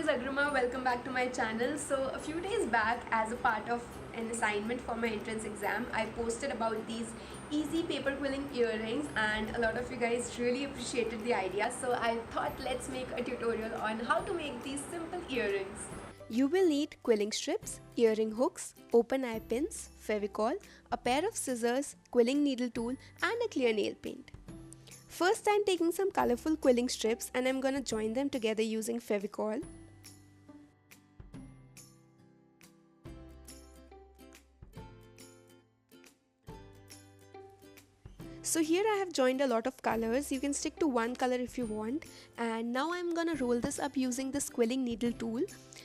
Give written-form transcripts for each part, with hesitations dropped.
is Agrima. Welcome back to my channel. So a few days back, as a part of an assignment for my entrance exam, I posted about these easy paper quilling earrings and a lot of you guys really appreciated the idea. So I thought let's make a tutorial on how to make these simple earrings. You will need quilling strips, earring hooks, open eye pins, fevicol, a pair of scissors, quilling needle tool and a clear nail paint. First, I'm taking some colorful quilling strips and I'm gonna join them together using fevicol. So here I have joined a lot of colors. You can stick to one color if you want. And now I'm gonna roll this up using this quilling needle tool.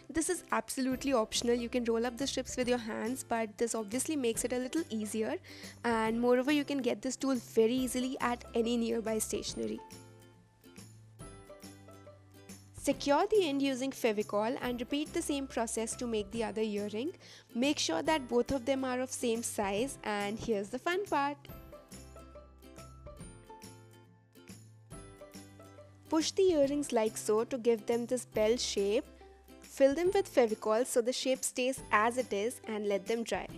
This is absolutely optional. You can roll up the strips with your hands, but this obviously makes it a little easier. And moreover, you can get this tool very easily at any nearby stationery. Secure the end using fevicol and repeat the same process to make the other earring. Make sure that both of them are of same size, and here's the fun part. Push the earrings like so to give them this bell shape. Fill them with fevicol so the shape stays as it is and let them dry.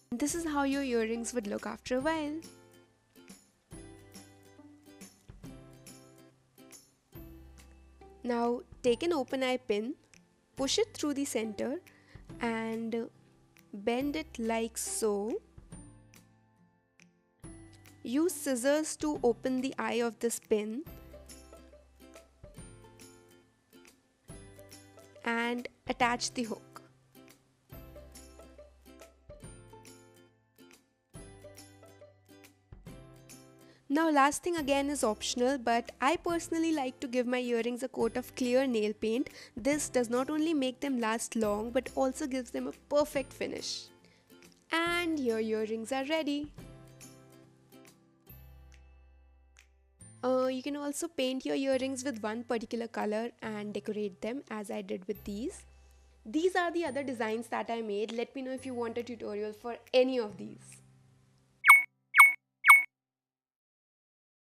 This is how your earrings would look after a while. Now take an open eye pin, push it through the center and bend it like so. Use scissors to open the eye of this pin and attach the hook. Now last thing again is optional, but I personally like to give my earrings a coat of clear nail paint. This does not only make them last long but also gives them a perfect finish. And your earrings are ready. You can also paint your earrings with one particular color and decorate them as I did with these. These are the other designs that I made. Let me know if you want a tutorial for any of these.